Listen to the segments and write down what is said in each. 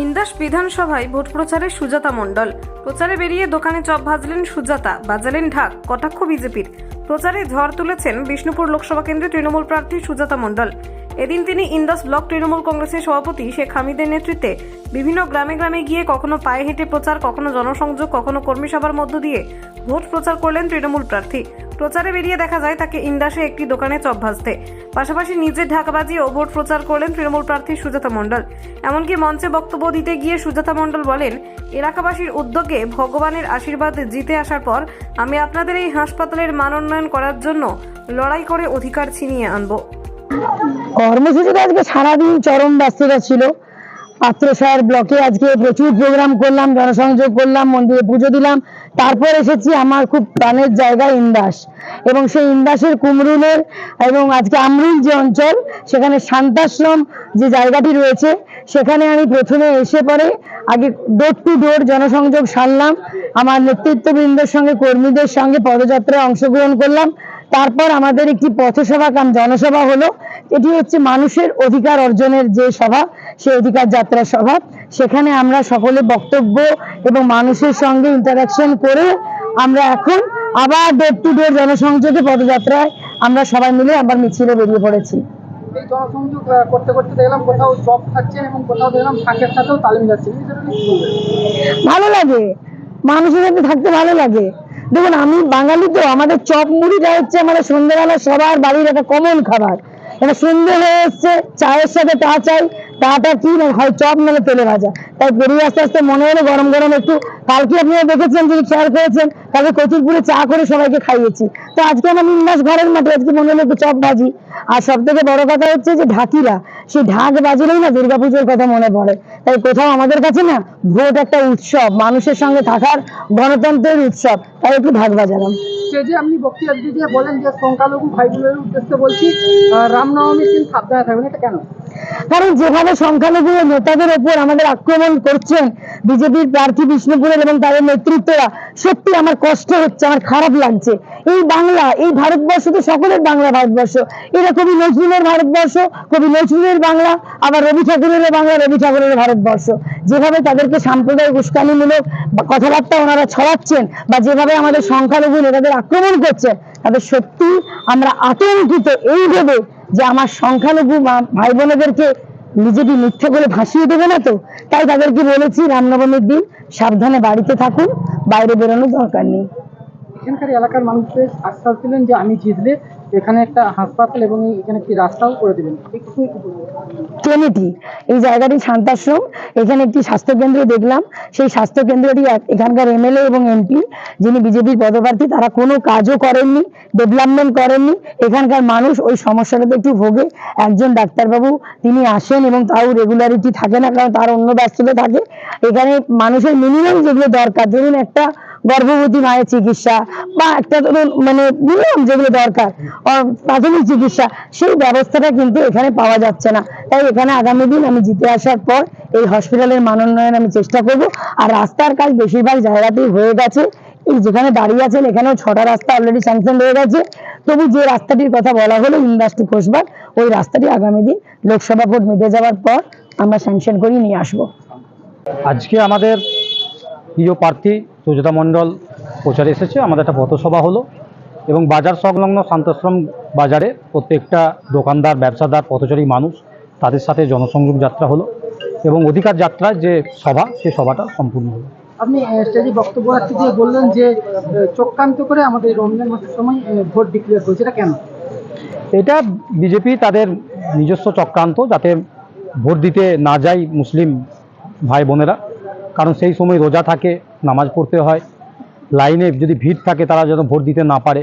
ইন্দাস বিধানসভায় ভোট প্রচারে সুজাতা মণ্ডল। প্রচারে বেরিয়ে দোকানে চপ ভাজলেন সুজাতা, বাজালেন ঢাক, কটাক্ষ বিজেপির। প্রচারে ঝড় তুলেছেন বিষ্ণুপুর লোকসভা কেন্দ্রে তৃণমূল প্রার্থী সুজাতা মণ্ডল। এদিন তিনি ইন্দাস ব্লক তৃণমূল কংগ্রেসের সভাপতি শেখ হামিদের নেতৃত্বে বিভিন্ন গ্রামে গ্রামে গিয়ে কখনো পায়ে হেঁটে প্রচার, কখনো জনসংযোগ, কখনো কর্মী সভার মধ্য দিয়ে ভোট প্রচার করলেন তৃণমূল প্রার্থী। প্রচারে বেরিয়ে দেখা যায় তাকে ইন্দাসে একটি দোকানে চপ ভাজতে, পাশাপাশি নিজের ঢাক বাজিয়ে ও ভোট প্রচার করলেন তৃণমূল প্রার্থী সুজাতা মণ্ডল। এমনকি মঞ্চে বক্তব্য দিতে গিয়ে সুজাতা মণ্ডল বলেন, এলাকাবাসীর উদ্যোগে ভগবানের আশীর্বাদ জিতে আসার পর আমি আপনাদের এই হাসপাতালের মান উন্নয়ন করার জন্য লড়াই করে অধিকার ছিনিয়ে আনবো। কর্মসূচিতে আজকে সারাদিন চরম ব্যস্ততা ছিল। পাত্রসার ব্লকে আজকে প্রচুর প্রোগ্রাম করলাম, জনসংযোগ করলাম, মন্দিরে পুজো দিলাম। তারপর এসেছি আমার খুব প্রাণের জায়গা ইন্দাস, এবং সেই ইন্দাসের কুমরুলের এবং আজকে আমরুল যে অঞ্চল, সেখানে শান্তাশ্রম যে জায়গাটি রয়েছে, সেখানে আমি প্রথমে এসে পরে আগে ডোর টু ডোর জনসংযোগ সারলাম। আমার নেতৃত্ববৃন্দের সঙ্গে, কর্মীদের সঙ্গে পদযাত্রায় অংশগ্রহণ করলাম। তারপর আমাদের একটি পথসভা কাম জনসভা হলো। এটি হচ্ছে মানুষের অধিকার অর্জনের যে সভা, সেই অধিকার যাত্রা সভা। সেখানে আমরা সকলে বক্তব্য এবং মানুষের সঙ্গে ইন্টারাকশন করে আমরা এখন আবার ডোর টু ডোর জনসংযোগে পদযাত্রায় আমরা সবাই মিলে আবার মিছিলে বেরিয়ে পড়েছি। এই জনসংযোগ করতে করতে দেখলাম কোথাও চপ খাচ্ছেন এবং কোথাও দেখলাম শাকের সাথেও তাল মিলাচ্ছেন। ভালো লাগে, মানুষের সাথে থাকতে ভালো লাগে। দেখুন, আমি বাঙালি তো, আমাদের চপ মুড়িটা হচ্ছে আমাদের সন্ধ্যেবেলা সবার বাড়ির একটা কমন খাবার। এটা সন্ধ্যে হয়ে এসছে, চায়ের সাথে তা চাই, তাটা কি না হয় চপ মানে তেলে ভাজা। তাই বেরিয়ে আস্তে আস্তে মনে হলো গরম গরম একটু, কালকে আপনারা দেখেছেন, যদি খেয়াল করেছেন, কালকে কচুরপুরে চা করে সবাইকে খাইয়েছি। তো আজকে আমার ইন্দাস ঘরের মাঠে আজকে মনে হলো একটু চপ ভাজি। আর সব থেকে বড় কথা হচ্ছে যে ঢাকিরা, সেই ঢাক বাজলেই না দুর্গাপুজোর কথা মনে পড়ে। তাই কোথাও আমাদের কাছে না ভোট একটা উৎসব, মানুষের সঙ্গে থাকার গণতন্ত্রের উৎসব, তাই একটু ঢাক বাজালাম। যে আপনি বক্তৃতা দিয়ে বলেন যে সংখ্যালঘু ভাই বোনের উদ্দেশ্যে বলছি রামনবমীর দিন সাবধানে থাকবেন, এটা কেন? কারণ যেভাবে সংখ্যালঘু নেতাদের ওপর আমাদের আক্রমণ করছেন বিজেপির প্রার্থী বিষ্ণুপুরের এবং তাদের নেতৃত্বরা, সত্যি আমার কষ্ট হচ্ছে, আমার খারাপ লাগছে। এই বাংলা, এই ভারতবর্ষ তো সকলের বাংলা ভারতবর্ষ। এরা কবি নজরুলের ভারতবর্ষ, কবি নজরুলের বাংলা, আবার রবি ঠাকুরের বাংলা, রবি ঠাকুরের ভারতবর্ষ। যেভাবে তাদেরকে সাম্প্রদায়িক উস্কানিমূলক কথাবার্তা ওনারা ছড়াচ্ছেন, বা যেভাবে আমাদের সংখ্যালঘু নেতাদের আক্রমণ করছেন, তাদের সত্যি আমরা আতঙ্কিত এই ভেবে যে আমার সংখ্যালঘু ভাই বোনেদেরকে বিজেপি মিথ্যে করে ভাসিয়ে দেবে না তো। তাই তাদেরকে বলেছি রামনবমীর দিন সাবধানে বাড়িতে থাকুন, বাইরে বেরোনোর দরকার নেই। এখানকার এলাকার মানুষদের আশ্বাস দিলেন যে আমি জিতলে এখানে একটা হাসপাতাল এবং এখানে একটি রাস্তাও করে দেবেন। ট্রেনিটি এই জায়গাটি শান্তাশ্রম, এখানে একটি স্বাস্থ্যকেন্দ্র দেখলাম। সেই স্বাস্থ্যকেন্দ্রটি এখানকার এমএলএ এবং এমপি যিনি বিজেপির পদপ্রার্থী, তারা কোনো কাজও করেননি, ডেভেলপমেন্ট করেননি। এখানকার মানুষ ওই সমস্যাটাতে একটু ভোগে। একজন ডাক্তারবাবু তিনি আসেন এবং তাও রেগুলারিটি থাকে না, কারণ তার অন্য ব্যস্ততা থাকে। এখানে মানুষের মিনিমাম যেগুলো দরকার, ধরুন একটা গর্ভবতী মায়ের চিকিৎসা বা একটা ধরুন মানে মিনিমাম যেগুলো দরকার প্রাথমিক চিকিৎসা, সেই ব্যবস্থাটা কিন্তু এখানে পাওয়া যাচ্ছে না। তাই এখানে আগামী দিন আমি জিতে আসার পর এই হসপিটালের মান উন্নয়ন আমি চেষ্টা করব। আর রাস্তার কাজ বেশিরভাগ জায়গাতেই হয়ে গেছে। এই যেখানে দাঁড়িয়ে আছেন এখানেও 6টা রাস্তা অলরেডি স্যাংশন হয়ে গেছে। তবু যে রাস্তাটির কথা বলা হলো ইন্দাস টু কোসবার, ওই রাস্তাটি আগামী দিন লোকসভা ভোট মিটে যাওয়ার পর আমরা স্যাংশন করে নিয়ে আসবো। আজকে আমাদের প্রিয় প্রার্থী সুজাতা মণ্ডল প্রচারে এসেছে। আমাদের একটা পথসভা হলো এবং বাজার সংলগ্ন শান্তাশ্রম বাজারে প্রত্যেকটা দোকানদার, ব্যবসাদার, পথচারী মানুষ, তাদের সাথে জনসংযোগ যাত্রা হলো এবং অধিকার যাত্রার যে সভা, সেই সভাটা সম্পূর্ণ হলো। আপনি স্টেজে বক্তব্য রাখতে গিয়ে বললেন যে চক্রান্ত করে আমাদের রমজান মাসের সময় ভোট ডিক্লেয়ার করেছে, এটা কেন? এটা বিজেপি তাদের নিজস্ব চক্রান্ত, যাতে ভোট দিতে না যায় মুসলিম ভাই বোনেরা। কারণ সেই সময় রোজা থাকে, নামাজ পড়তে হয়, লাইনে যদি ভিড় থাকে তারা যেন ভোট দিতে না পারে,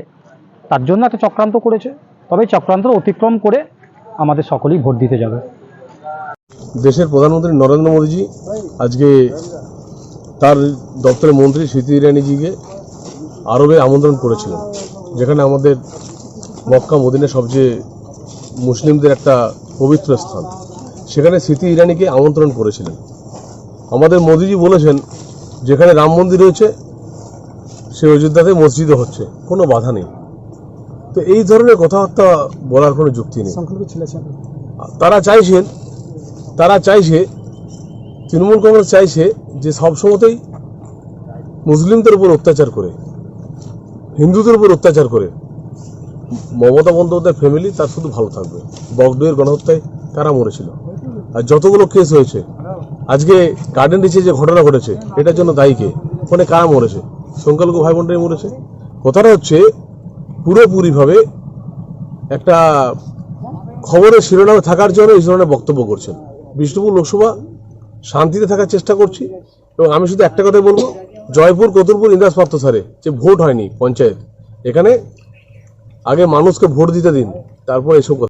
তার জন্য একটা চক্রান্ত করেছে। তবে চক্রান্ত অতিক্রম করে আমাদের সকলেই ভোট দিতে যাবে। দেশের প্রধানমন্ত্রী নরেন্দ্র মোদীজি আজকে তার দপ্তরের মন্ত্রী স্মৃতি ইরানিজিকে আরবে আমন্ত্রণ করেছিলেন, যেখানে আমাদের মক্কা মদিনা সবচেয়ে মুসলিমদের একটা পবিত্র স্থান। সেখানে স্মৃতি ইরানিকে আমন্ত্রণ করেছিলেন। আমাদের মোদীজি বলেছেন যেখানে রাম মন্দির রয়েছে সে অযোধ্যাতে মসজিদও হচ্ছে, কোনো বাধা নেই। তো এই ধরনের কথাবার্তা বলার কোনো যুক্তি নেই। তারা চাইছে তৃণমূল কংগ্রেস চাইছে যে সবসময়তেই মুসলিমদের উপর অত্যাচার করে, হিন্দুদের উপর অত্যাচার করে মমতা বন্দ্যোপাধ্যায়ের ফ্যামিলি তার শুধু ভালো থাকবে। বগডুয়ের গণহত্যায় কারা মরেছিল, আর যতগুলো কেস হয়েছে, আজকে গার্ডেন রিচে যে ঘটনা ঘটেছে এটার জন্য দায়ী কে? ওখানে কারা মরেছে? সংখ্যালঘু ভাই বোনরাই মরেছে। কথাটা হচ্ছে পুরোপুরিভাবে একটা খবরের শিরোনামে থাকার জন্য এই ধরনের বক্তব্য করছেন। বিষ্ণুপুর লোকসভা শান্তিতে থাকার চেষ্টা করছি, এবং আমি শুধু একটা কথাই বলবো, জয়পুর, কতুলপুর, ইন্দ্রাস পার্থসারে যে ভোট হয়নি পঞ্চায়েত, এখানে আগে মানুষকে ভোট দিতে দিন, তারপর এসব কথা।